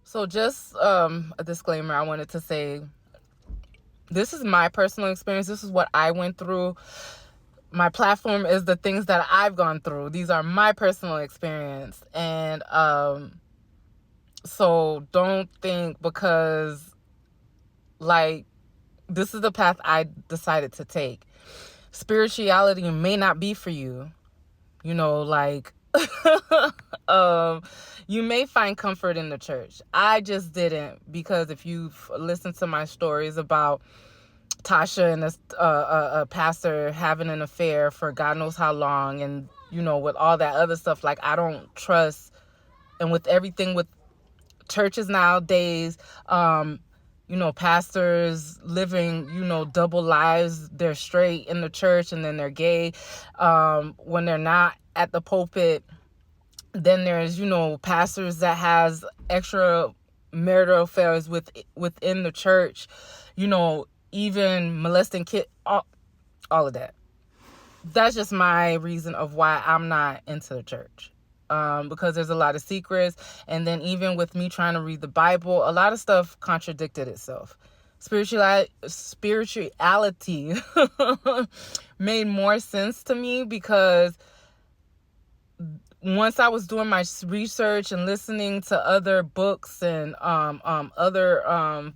So just a disclaimer, I wanted to say this is my personal experience. This is what I went through. My platform is the things that I've gone through. These are my personal experience. And so don't think because like this is the path I decided to take. Spirituality may not be for you. You know, like um you may find comfort in the church. I just didn't, because if you've listened to my stories about Tasha and a pastor having an affair for God knows how long, and you know, with all that other stuff, like I don't trust. And with everything with churches nowadays, you know, pastors living, you know, double lives. They're straight in the church and then they're gay when they're not at the pulpit. Then there's, you know, pastors that has extra marital affairs within the church, you know, even molesting kids, all of that. That's just my reason of why I'm not into the church. Because there's a lot of secrets. And then even with me trying to read the Bible, a lot of stuff contradicted itself. Spirituality made more sense to me because once I was doing my research and listening to other books and other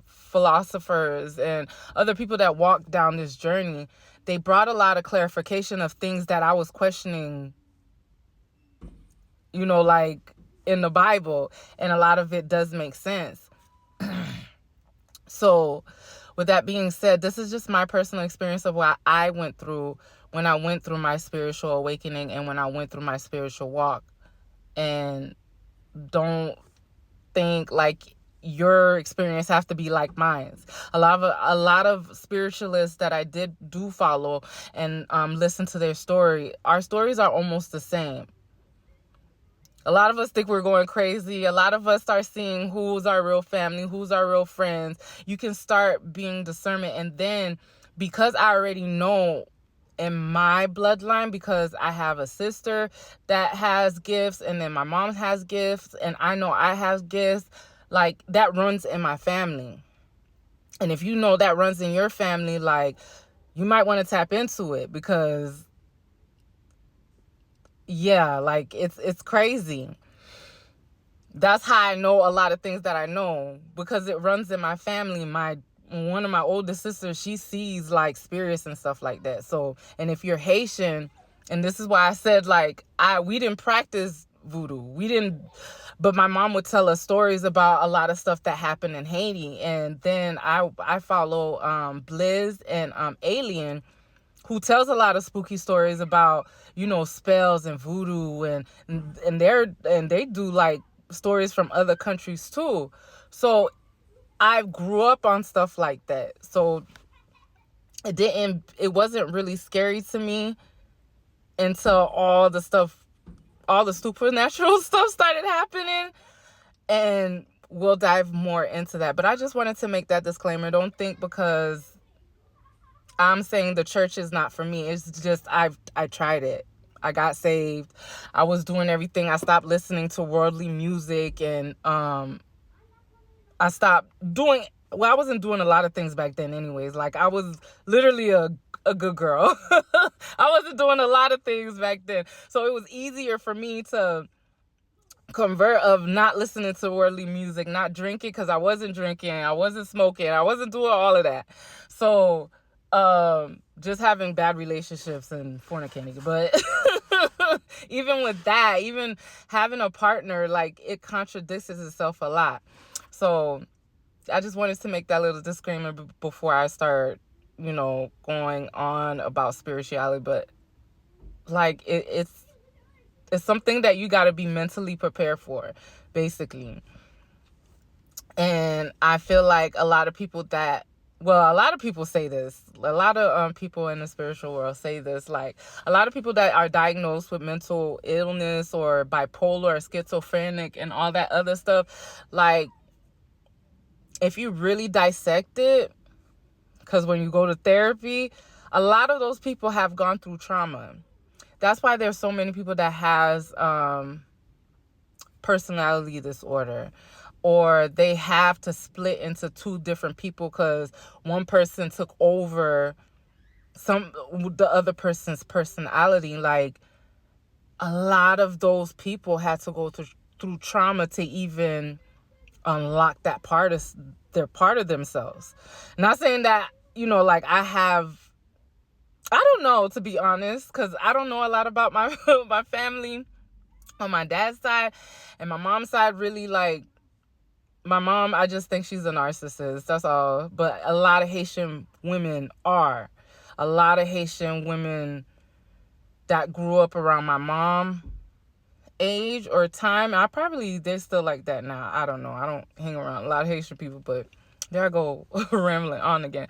philosophers and other people that walked down this journey, they brought a lot of clarification of things that I was questioning, you know, like in the Bible, and a lot of it does make sense. So with that being said, this is just my personal experience of what I went through when I went through my spiritual awakening and when I went through my spiritual walk. And don't think like your experience has to be like mine. A lot of spiritualists that I do follow and listen to their story, our stories are almost the same. A lot of us think we're going crazy. A lot of us start seeing who's our real family, who's our real friends. You can start being discernment. And then because I already know in my bloodline, because I have a sister that has gifts and then my mom has gifts and I know I have gifts, like that runs in my family. And if you know that runs in your family, like you might want to tap into it because yeah, like it's crazy. That's how I know a lot of things that I know, because it runs in my family. One of my oldest sisters, she sees like spirits and stuff like that. So, and if you're Haitian, and this is why I said like we didn't practice voodoo. We didn't, but my mom would tell us stories about a lot of stuff that happened in Haiti. And then I follow Blizz and Alien, who tells a lot of spooky stories about, you know, spells and voodoo, and they do like stories from other countries too. So I grew up on stuff like that. So it wasn't really scary to me until all the supernatural stuff started happening. And we'll dive more into that. But I just wanted to make that disclaimer. Don't think because I'm saying the church is not for me. It's just I tried it. I got saved. I was doing everything. I stopped listening to worldly music, and I stopped doing, well, I wasn't doing a lot of things back then anyways. Like I was literally a good girl. I wasn't doing a lot of things back then. So it was easier for me to convert of not listening to worldly music, not drinking, because I wasn't drinking, I wasn't smoking, I wasn't doing all of that. So just having bad relationships and fornicating. But even with that, even having a partner, like it contradicts itself a lot. So I just wanted to make that little disclaimer before I start, you know, going on about spirituality. But like it's something that you got to be mentally prepared for, basically. And I feel like a lot of people say this. A lot of people in the spiritual world say this. Like a lot of people that are diagnosed with mental illness or bipolar or schizophrenic and all that other stuff, like if you really dissect it, because when you go to therapy, a lot of those people have gone through trauma. That's why there's so many people that has personality disorder, or they have to split into two different people because one person took over the other person's personality. Like, a lot of those people had to go through trauma to even unlock that part of their part of themselves. Not saying that, like, I don't know, to be honest, because I don't know a lot about my my family on my dad's side. And my mom's side, really, like, my mom, I just think she's a narcissist. That's all. But a lot of Haitian women are. A lot of Haitian women that grew up around my mom age or time, they're still like that now. I don't know. I don't hang around a lot of Haitian people, but there I go rambling on again.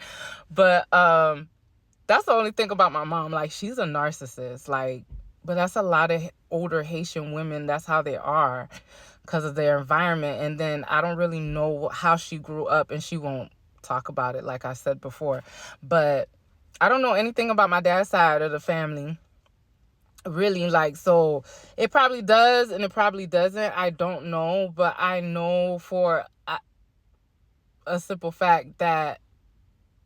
But that's the only thing about my mom. Like, she's a narcissist. Like, but that's a lot of older Haitian women. That's how they are because of their environment. And then I don't really know how she grew up, and she won't talk about it, like I said before. But I don't know anything about my dad's side of the family, really. Like, so it probably does and it probably doesn't. I don't know. But I know for a simple fact that,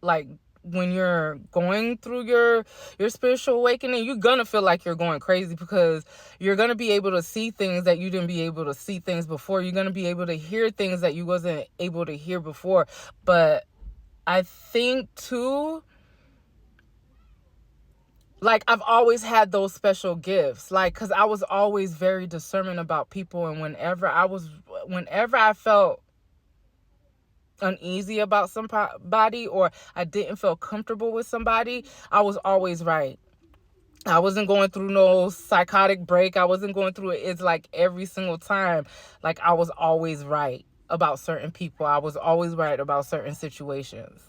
like, when you're going through your spiritual awakening, you're gonna feel like you're going crazy, because you're gonna be able to see things that you didn't be able to see things before. You're gonna be able to hear things that you wasn't able to hear before. But I think too, like, I've always had those special gifts, like, because I was always very discerning about people. And whenever I felt uneasy about somebody, or I didn't feel comfortable with somebody, I was always right. I wasn't going through no psychotic break. I wasn't going through it. It's like every single time, like, I was always right about certain people. I was always right about certain situations.